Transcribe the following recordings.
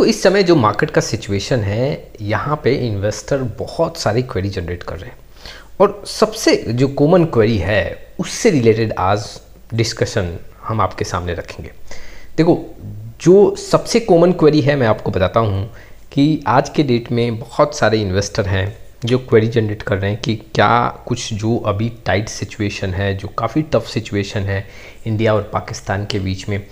तो इस समय जो मार्केट का सिचुएशन है, यहाँ पे इन्वेस्टर बहुत सारी क्वेरी जनरेट कर रहे हैं और सबसे जो कॉमन क्वेरी है उससे रिलेटेड आज डिस्कशन हम आपके सामने रखेंगे। देखो, जो सबसे कॉमन क्वेरी है मैं आपको बताता हूँ कि आज के डेट में बहुत सारे इन्वेस्टर हैं जो क्वेरी जनरेट कर रहे हैं कि क्या कुछ जो अभी टाइट सिचुएशन है, जो काफ़ी टफ सिचुएशन है इंडिया और पाकिस्तान के बीच में,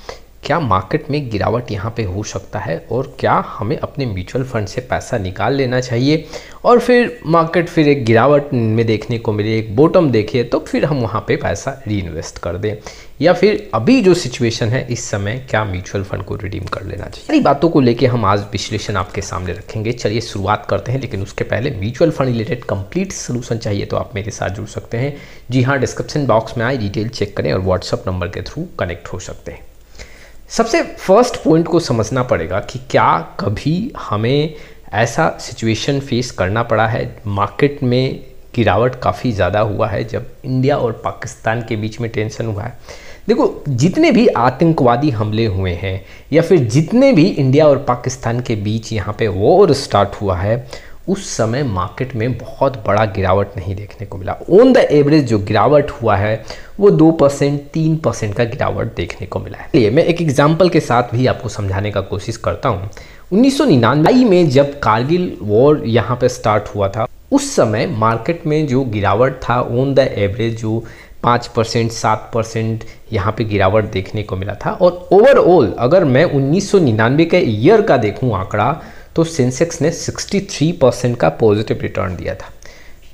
क्या मार्केट में गिरावट यहाँ पे हो सकता है और क्या हमें अपने म्यूचुअल फंड से पैसा निकाल लेना चाहिए और फिर मार्केट फिर एक गिरावट में देखने को मिले, एक बॉटम देखे तो फिर हम वहाँ पे पैसा री इन्वेस्ट कर दें, या फिर अभी जो सिचुएशन है इस समय क्या म्यूचुअल फंड को रिडीम कर लेना चाहिए। सारी बातों को लेके हम आज विश्लेषण आपके सामने रखेंगे। चलिए शुरुआत करते हैं, लेकिन उसके पहले mutual fund related complete solution चाहिए तो आप मेरे साथ जुड़ सकते हैं। जी हाँ, डिस्क्रिप्शन बॉक्स में आए डिटेल चेक करें और व्हाट्सअप नंबर के थ्रू कनेक्ट हो सकते हैं। सबसे फर्स्ट पॉइंट को समझना पड़ेगा कि क्या कभी हमें ऐसा सिचुएशन फेस करना पड़ा है, मार्केट में गिरावट काफ़ी ज़्यादा हुआ है जब इंडिया और पाकिस्तान के बीच में टेंशन हुआ है। देखो, जितने भी आतंकवादी हमले हुए हैं या फिर जितने भी इंडिया और पाकिस्तान के बीच यहाँ पे वॉर स्टार्ट हुआ है, उस समय मार्केट में बहुत बड़ा गिरावट नहीं देखने को मिला। ऑन द एवरेज जो गिरावट हुआ है वो 2% 3% का गिरावट देखने को मिला है। चलिए मैं एक एग्जांपल के साथ भी आपको समझाने का कोशिश करता हूँ। 1999 में जब कारगिल वॉर यहाँ पे स्टार्ट हुआ था, उस समय मार्केट में जो गिरावट था ऑन द एवरेज जो 5% 7% यहाँ पे गिरावट देखने को मिला था। और ओवरऑल अगर मैं 1999 के ईयर का देखूँ आंकड़ा, तो सेंसेक्स ने 63% का पॉजिटिव रिटर्न दिया था।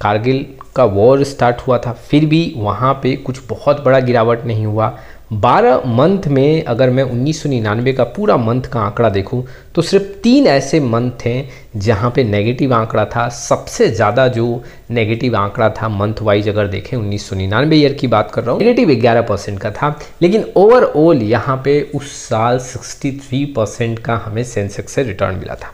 कारगिल का वॉर स्टार्ट हुआ था, फिर भी वहाँ पे कुछ बहुत बड़ा गिरावट नहीं हुआ। 12 मंथ में अगर मैं 1999 का पूरा मंथ का आंकड़ा देखूं तो सिर्फ 3 ऐसे मंथ थे जहाँ पे नेगेटिव आंकड़ा था। सबसे ज़्यादा जो नेगेटिव आंकड़ा था मंथ वाइज अगर देखें, 1999 ईयर की बात कर रहा हूँ, नेगेटिव 11% का था। लेकिन ओवरऑल यहाँ पे उस साल 63% का हमें सेंसेक्स से रिटर्न मिला था।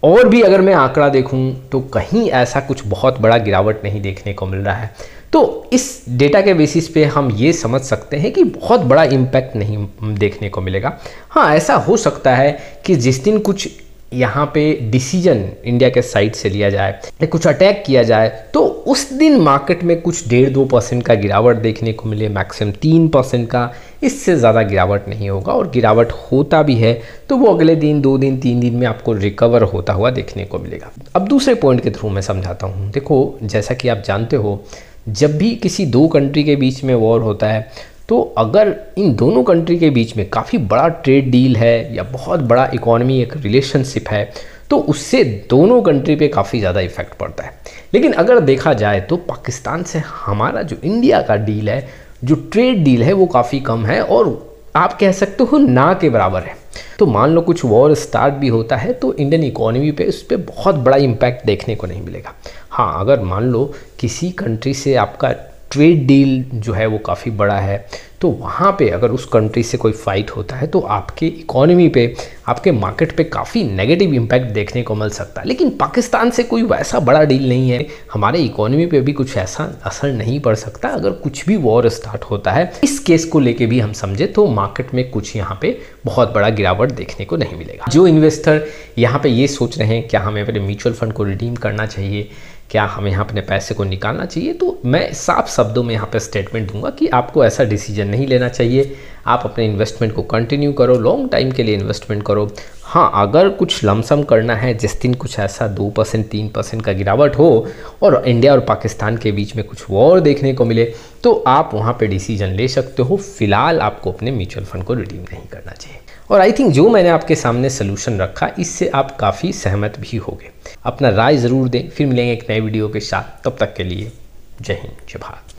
और भी अगर मैं आंकड़ा देखूं तो कहीं ऐसा कुछ बहुत बड़ा गिरावट नहीं देखने को मिल रहा है। तो इस डेटा के बेसिस पे हम ये समझ सकते हैं कि बहुत बड़ा इम्पैक्ट नहीं देखने को मिलेगा। हाँ, ऐसा हो सकता है कि जिस दिन कुछ यहाँ पे डिसीजन इंडिया के साइड से लिया जाए या कुछ अटैक किया जाए तो उस दिन मार्केट में कुछ 1.5-2% का गिरावट देखने को मिले, मैक्सिमम 3% का, इससे ज़्यादा गिरावट नहीं होगा। और गिरावट होता भी है तो वो अगले दिन 2 दिन 3 दिन में आपको रिकवर होता हुआ देखने को मिलेगा। अब दूसरे पॉइंट के थ्रू मैं समझाता हूँ। देखो, जैसा कि आप जानते हो, जब भी किसी 2 कंट्री के बीच में वॉर होता है तो अगर इन दोनों कंट्री के बीच में काफ़ी बड़ा ट्रेड डील है या बहुत बड़ा इकोनॉमी एक रिलेशनशिप है तो उससे दोनों कंट्री पे काफ़ी ज़्यादा इफेक्ट पड़ता है। लेकिन अगर देखा जाए तो पाकिस्तान से हमारा जो इंडिया का डील है, जो ट्रेड डील है, वो काफ़ी कम है और आप कह सकते हो ना के बराबर है। तो मान लो कुछ वॉर स्टार्ट भी होता है तो इंडियन इकोनॉमी पे उस पर बहुत बड़ा इम्पैक्ट देखने को नहीं मिलेगा। हाँ, अगर मान लो किसी कंट्री से आपका ट्रेड डील जो है वो काफ़ी बड़ा है तो वहाँ पे अगर उस कंट्री से कोई फाइट होता है तो आपके इकोनॉमी पे, आपके मार्केट पे काफ़ी नेगेटिव इम्पैक्ट देखने को मिल सकता है। लेकिन पाकिस्तान से कोई वैसा बड़ा डील नहीं है, हमारे इकोनॉमी पे भी कुछ ऐसा असर नहीं पड़ सकता अगर कुछ भी वॉर स्टार्ट होता है। इस केस को लेके भी हम समझे तो मार्केट में कुछ यहाँ पे बहुत बड़ा गिरावट देखने को नहीं मिलेगा। जो इन्वेस्टर यहाँ पे ये सोच रहे हैं क्या हमें अपने म्यूचुअल फंड को रिडीम करना चाहिए, क्या हमें यहाँ अपने पैसे को निकालना चाहिए, तो मैं साफ शब्दों में यहाँ पे स्टेटमेंट दूंगा कि आपको ऐसा डिसीजन नहीं लेना चाहिए। आप अपने इन्वेस्टमेंट को कंटिन्यू करो, लॉन्ग टाइम के लिए इन्वेस्टमेंट करो। हाँ, अगर कुछ लमसम करना है, जिस दिन कुछ ऐसा 2% 3% का गिरावट हो और इंडिया और पाकिस्तान के बीच में कुछ वॉर देखने को मिले तो आप वहाँ पे डिसीजन ले सकते हो। फिलहाल आपको अपने म्यूचुअल फंड को रिडीम नहीं करना चाहिए। और आई थिंक जो मैंने आपके सामने सोल्यूशन रखा, इससे आप काफ़ी सहमत भी होंगे। अपना राय ज़रूर दें। फिर मिलेंगे एक नए वीडियो के साथ, तब तक के लिए जय हिंद, जय भारत।